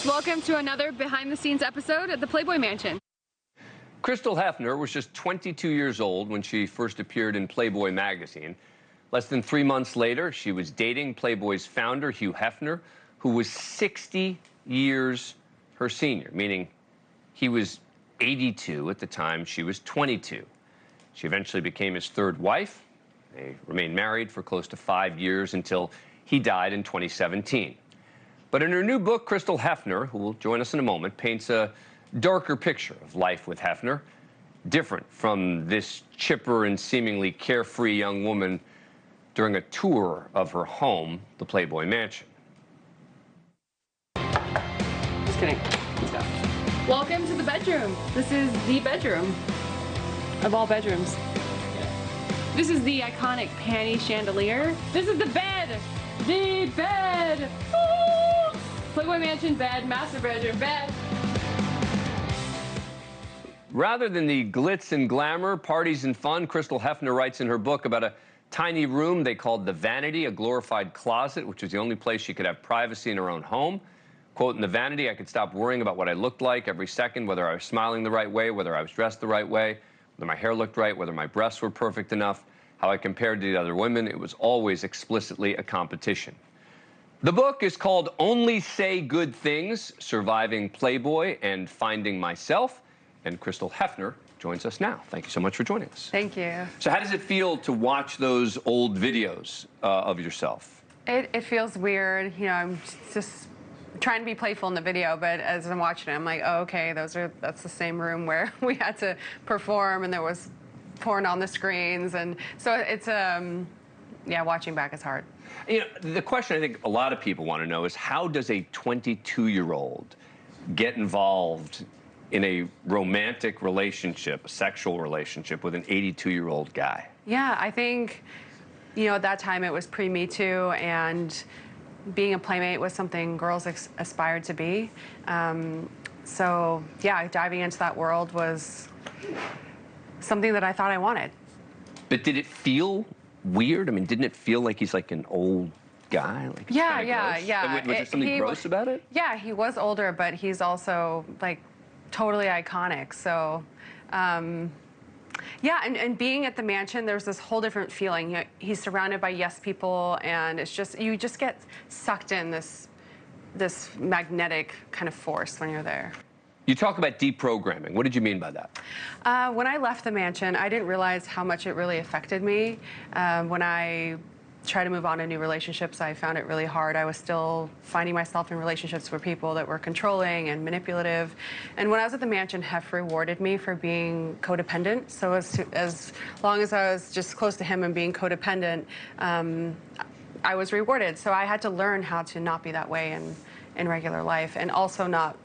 Welcome to another behind-the-scenes episode at the Playboy Mansion. Crystal Hefner was just 22 years old when she first appeared in Playboy magazine. Less than 3 months later, she was dating Playboy's founder, Hugh Hefner, who was 60 years her senior, meaning he was 82 at the time she was 22. She eventually became his third wife. They remained married for close to 5 years until he died in 2017. But in her new book, Crystal Hefner, who will join us in a moment, paints a darker picture of life with Hefner, different from this chipper and seemingly carefree young woman during a tour of her home, the Playboy Mansion. Just kidding. Stop. Welcome to the bedroom. This is the bedroom of all bedrooms. This is the iconic panty chandelier. This is the bed. The bed. Ooh! Playboy Mansion bed, master bedroom bed. Rather than the glitz and glamour, parties and fun, Crystal Hefner writes in her book about a tiny room they called the Vanity, a glorified closet, which was the only place she could have privacy in her own home. Quote, in the Vanity, I could stop worrying about what I looked like every second, whether I was smiling the right way, whether I was dressed the right way, whether my hair looked right, whether my breasts were perfect enough, how I compared to the other women. It was always explicitly a competition. The book is called Only Say Good Things, Surviving Playboy and Finding Myself. And Crystal Hefner joins us now. Thank you so much for joining us. Thank you. So how does it feel to watch those old videos of yourself? It feels weird. You know, I'm just trying to be playful in the video, but as I'm watching it, I'm like, oh, okay, that's the same room where we had to perform and there was porn on the screens. And so it's, yeah, watching back is hard. You know, the question I think a lot of people want to know is how does a 22-year-old get involved in a romantic relationship, a sexual relationship with an 82-year-old guy? Yeah, I think, you know, at that time it was pre-Me Too, and being a playmate was something girls aspired to be. So, yeah, diving into that world was something that I thought I wanted. But did it feel weird? I mean, didn't it feel like he's like an old guy? Like Yeah. Was there something gross about it? Yeah, he was older, but he's also, like, totally iconic. So, yeah, and being at the mansion, there's this whole different feeling. He's surrounded by yes people, and it's just, you just get sucked in this magnetic kind of force when you're there. You talk about deprogramming. What did you mean by that? When I left the mansion, I didn't realize how much it really affected me. When I tried to move on to new relationships, I found it really hard. I was still finding myself in relationships with people that were controlling and manipulative. And when I was at the mansion, Hef rewarded me for being codependent. So as long as I was just close to him and being codependent, I was rewarded. So I had to learn how to not be that way in regular life, and also not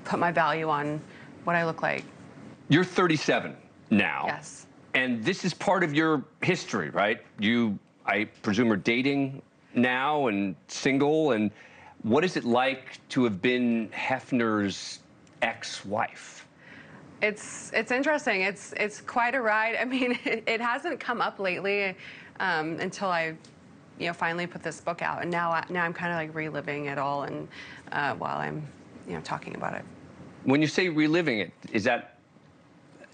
put my value on what I look like. You're 37 now. Yes. And this is part of your history, right? You, I presume, are dating now and single. And what is it like to have been Hefner's ex-wife? It's interesting. It's quite a ride. I mean, it hasn't come up lately until I, you know, finally put this book out. And now I'm kind of like reliving it all, and while I'm, you know, talking about it. When you say reliving it, is that,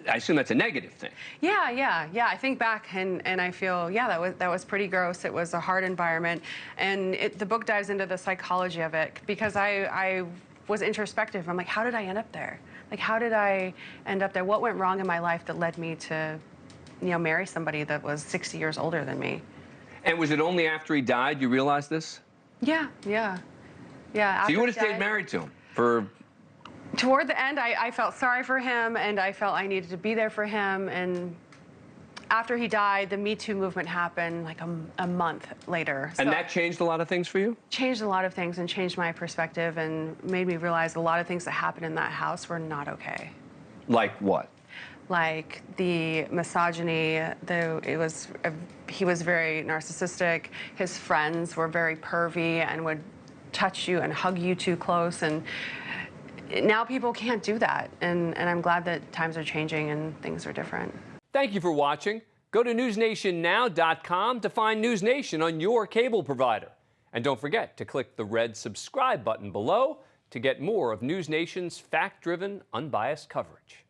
I assume that's a negative thing? Yeah. I think back and I feel, yeah, that was pretty gross. It was a hard environment, and the book dives into the psychology of it, because I was introspective. I'm like, how did I end up there? Like, how did I end up there? What went wrong in my life that led me to, you know, marry somebody that was 60 years older than me? And was it only after he died you realized this? Yeah. So you would have stayed married to him for... Toward the end, I felt sorry for him, and I felt I needed to be there for him. And after he died, the Me Too movement happened like a month later. And that changed a lot of things for you? Changed a lot of things, and changed my perspective, and made me realize a lot of things that happened in that house were not okay. Like what? Like the misogyny, he was very narcissistic. His friends were very pervy and would touch you and hug you too close, and now people can't do that, and I'm glad that times are changing and things are different. Thank you for watching. Go to newsnationnow.com to find NewsNation on your cable provider. And don't forget to click the red subscribe button below to get more of NewsNation's fact-driven, unbiased coverage.